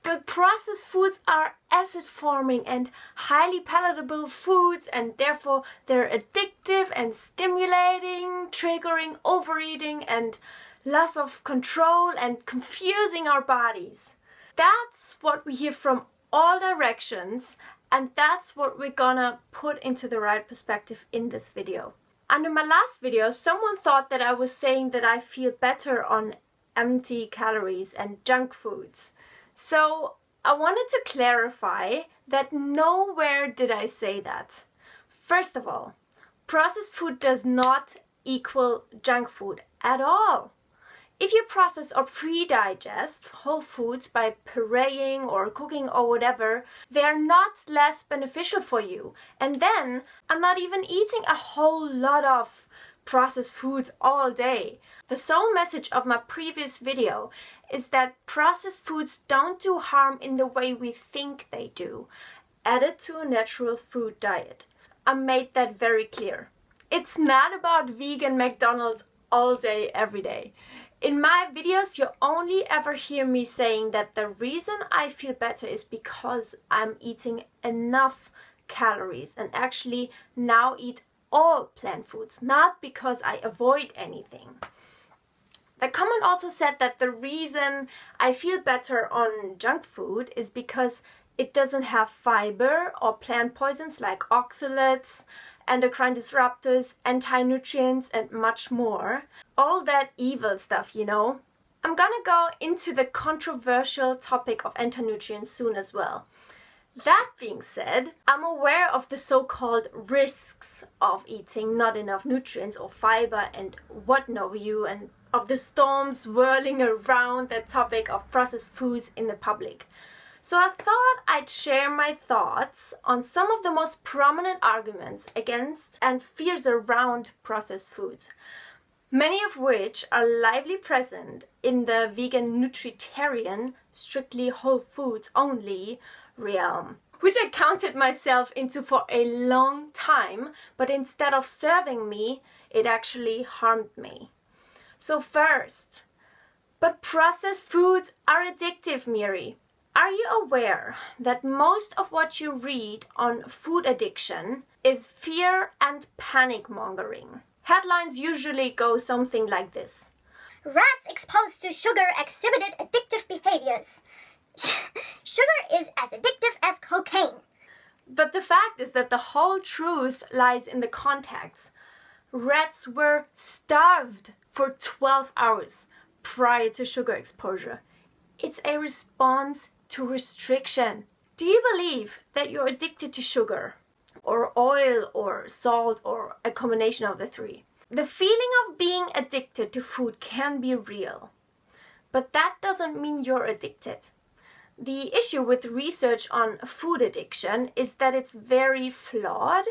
But processed foods are acid-forming and highly palatable foods, and therefore they're addictive and stimulating, triggering overeating and loss of control and confusing our bodies. That's what we hear from all directions, and that's what we're gonna put into the right perspective in this video. Under my last video, someone thought that I was saying that I feel better on empty calories and junk foods. So I wanted to clarify that nowhere did I say that. First of all, processed food does not equal junk food at all. If you process or pre-digest whole foods by pureeing or cooking or whatever, they are not less beneficial for you. And then I'm not even eating a whole lot of processed foods all day. The sole message of my previous video is that processed foods don't do harm in the way we think they do, added to a natural food diet. I made that very clear. It's not about vegan McDonald's all day, every day. In my videos, you only ever hear me saying that the reason I feel better is because I'm eating enough calories and actually now eat all plant foods, not because I avoid anything. The comment also said that the reason I feel better on junk food is because it doesn't have fiber or plant poisons like oxalates, endocrine disruptors, anti-nutrients, and much more. All that evil stuff, you know. I'm gonna go into the controversial topic of anti-nutrients soon as well. That being said, I'm aware of the so-called risks of eating not enough nutrients or fiber and what know you, and of the storms whirling around that topic of processed foods in the public. So I thought I'd share my thoughts on some of the most prominent arguments against and fears around processed foods, many of which are lively present in the vegan Nutritarian, strictly whole foods only realm, which I counted myself into for a long time, but instead of serving me, it actually harmed me. So first, but processed foods are addictive, Miri. Are you aware that most of what you read on food addiction is fear and panic mongering? Headlines usually go something like this. Rats exposed to sugar exhibited addictive behaviors. Sugar is as addictive as cocaine. But the fact is that the whole truth lies in the context. Rats were starved for 12 hours prior to sugar exposure. It's a response to restriction. Do you believe that you're addicted to sugar, or oil, or salt, or a combination of the three? The feeling of being addicted to food can be real, but that doesn't mean you're addicted. The issue with research on food addiction is that it's very flawed.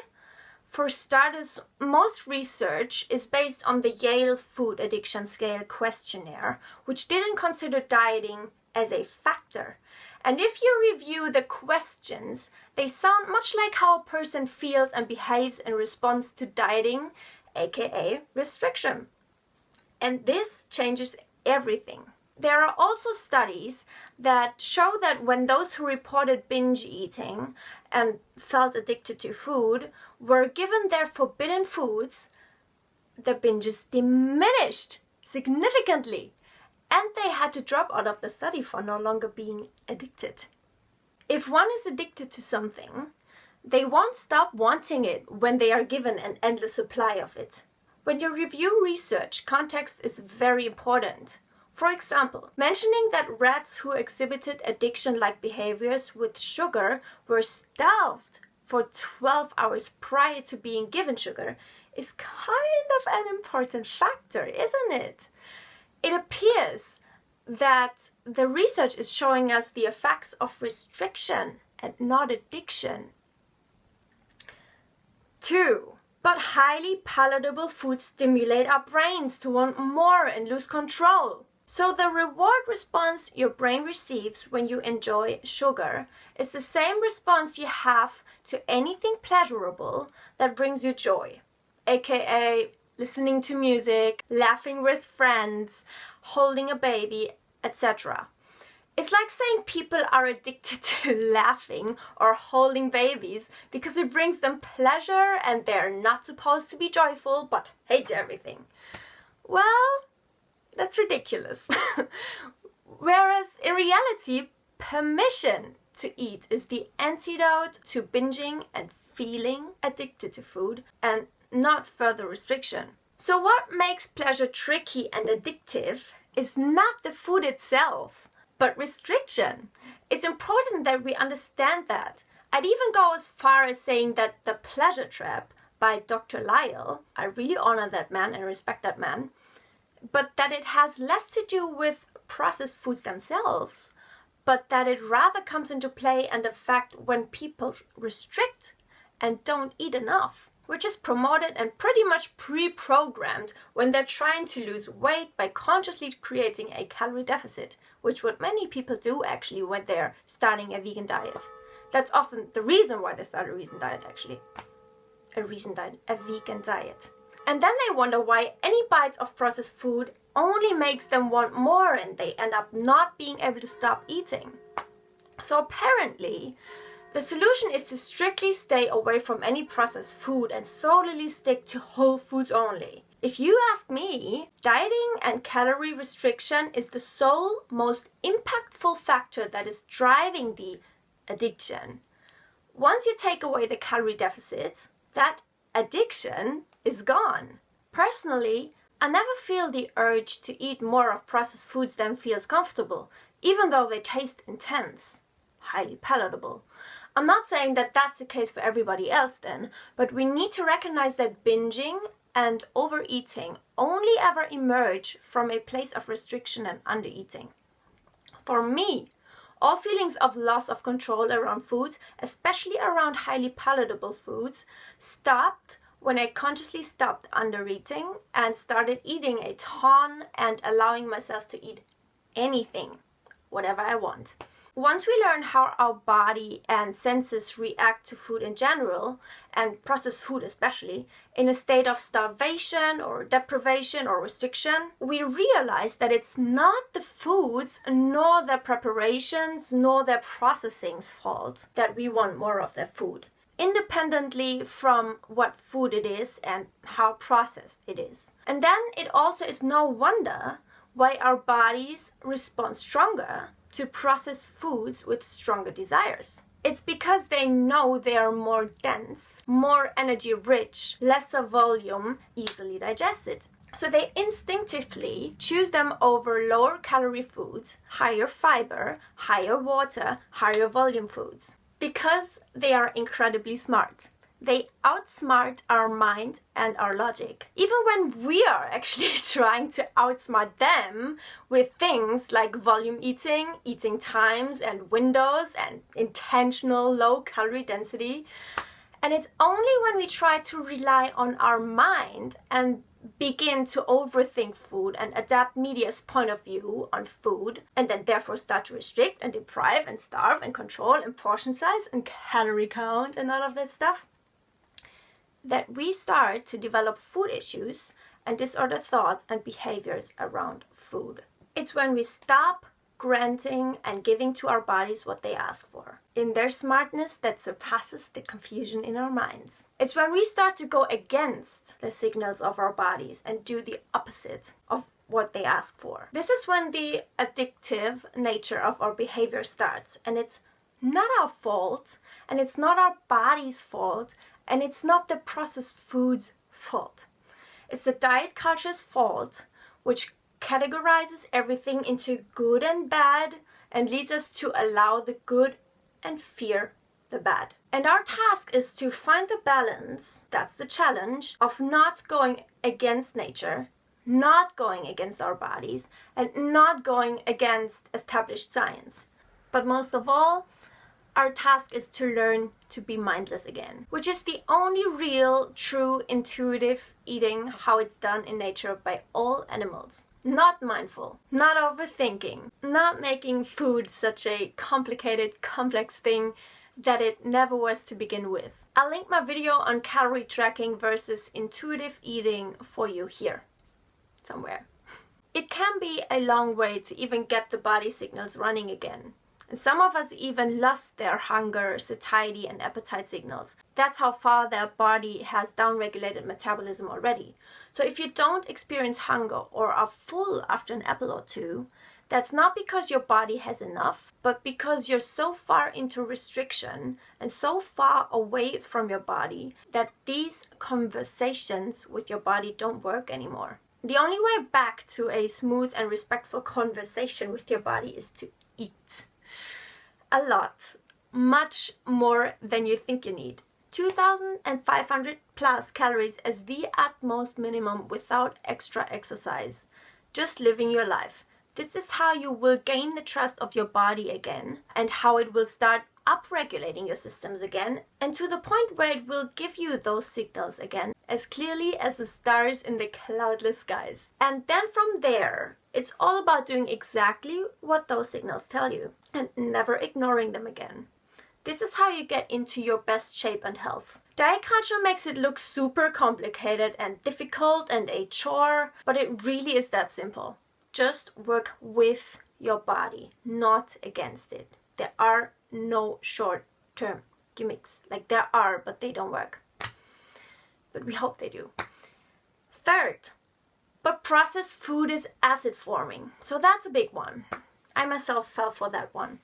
For starters, most research is based on the Yale Food Addiction Scale questionnaire, which didn't consider dieting as a factor. And if you review the questions, they sound much like how a person feels and behaves in response to dieting, aka restriction. And this changes everything. There are also studies that show that when those who reported binge eating and felt addicted to food were given their forbidden foods, their binges diminished significantly, and they had to drop out of the study for no longer being addicted. If one is addicted to something, they won't stop wanting it when they are given an endless supply of it. When you review research, context is very important. For example, mentioning that rats who exhibited addiction-like behaviors with sugar were starved for 12 hours prior to being given sugar is kind of an important factor, isn't it? It appears that the research is showing us the effects of restriction and not addiction. 2. But highly palatable foods stimulate our brains to want more and lose control. So the reward response your brain receives when you enjoy sugar is the same response you have to anything pleasurable that brings you joy, aka listening to music, laughing with friends, holding a baby, etc. It's like saying people are addicted to laughing or holding babies because it brings them pleasure and they're not supposed to be joyful but hate everything. Well, that's ridiculous. Whereas in reality, permission to eat is the antidote to binging and feeling addicted to food, and not further restriction. So what makes pleasure tricky and addictive is not the food itself, but restriction. It's important that we understand that. I'd even go as far as saying that The Pleasure Trap by Dr. Lyle, I really honor that man and respect that man, but that it has less to do with processed foods themselves, but that it rather comes into play and the fact when people restrict and don't eat enough, which is promoted and pretty much pre-programmed when they're trying to lose weight by consciously creating a calorie deficit, which what many people do actually when they're starting a vegan diet. That's often the reason why they start a vegan diet actually. A vegan diet. And then they wonder why any bites of processed food only makes them want more and they end up not being able to stop eating. So apparently, the solution is to strictly stay away from any processed food and solely stick to whole foods only. If you ask me, dieting and calorie restriction is the sole most impactful factor that is driving the addiction. Once you take away the calorie deficit, that addiction is gone. Personally, I never feel the urge to eat more of processed foods than feels comfortable, even though they taste intense, highly palatable. I'm not saying that that's the case for everybody else then, but we need to recognize that binging and overeating only ever emerge from a place of restriction and undereating. For me, all feelings of loss of control around foods, especially around highly palatable foods, stopped when I consciously stopped undereating and started eating a ton and allowing myself to eat anything, whatever I want. Once we learn how our body and senses react to food in general, and processed food especially, in a state of starvation or deprivation or restriction, we realize that it's not the foods, nor their preparations, nor their processing's fault that we want more of their food, independently from what food it is and how processed it is. And then it also is no wonder why our bodies respond stronger to processed foods with stronger desires. It's because they know they are more dense, more energy rich, lesser volume, easily digested. So they instinctively choose them over lower calorie foods, higher fiber, higher water, higher volume foods. Because they are incredibly smart. They outsmart our mind and our logic. Even when we are actually trying to outsmart them with things like volume eating, eating times and windows, and intentional low calorie density. And it's only when we try to rely on our mind and begin to overthink food and adapt media's point of view on food, and then therefore start to restrict and deprive and starve and control and portion size and calorie count and all of that stuff, that we start to develop food issues and disordered thoughts and behaviors around food. It's when we stop granting and giving to our bodies what they ask for, in their smartness that surpasses the confusion in our minds. It's when we start to go against the signals of our bodies and do the opposite of what they ask for. This is when the addictive nature of our behavior starts, and it's not our fault, and it's not our body's fault, and it's not the processed food's fault. It's the diet culture's fault, which categorizes everything into good and bad and leads us to allow the good and fear the bad. And our task is to find the balance, that's the challenge, of not going against nature, not going against our bodies, and not going against established science. But most of all, our task is to learn to be mindless again, which is the only real, true, intuitive eating, how it's done in nature by all animals. Not mindful, not overthinking, not making food such a complicated, complex thing that it never was to begin with. I'll link my video on calorie tracking versus intuitive eating for you here, somewhere. It can be a long way to even get the body signals running again. And some of us even lost their hunger, satiety, and appetite signals. That's how far their body has downregulated metabolism already. So if you don't experience hunger or are full after an apple or two, that's not because your body has enough, but because you're so far into restriction and so far away from your body that these conversations with your body don't work anymore. The only way back to a smooth and respectful conversation with your body is to eat. A lot, much more than you think you need. 2,500 plus calories as the utmost minimum without extra exercise. Just living your life. This is how you will gain the trust of your body again, and how it will start upregulating your systems again, and to the point where it will give you those signals again as clearly as the stars in the cloudless skies. And then from there, it's all about doing exactly what those signals tell you and never ignoring them again. This is how you get into your best shape and health. Diet culture makes it look super complicated and difficult and a chore, but it really is that simple. Just work with your body, not against it. There are no short-term gimmicks. Like there are, but they don't work. But we hope they do. Third, but processed food is acid forming. So that's a big one. I myself fell for that one.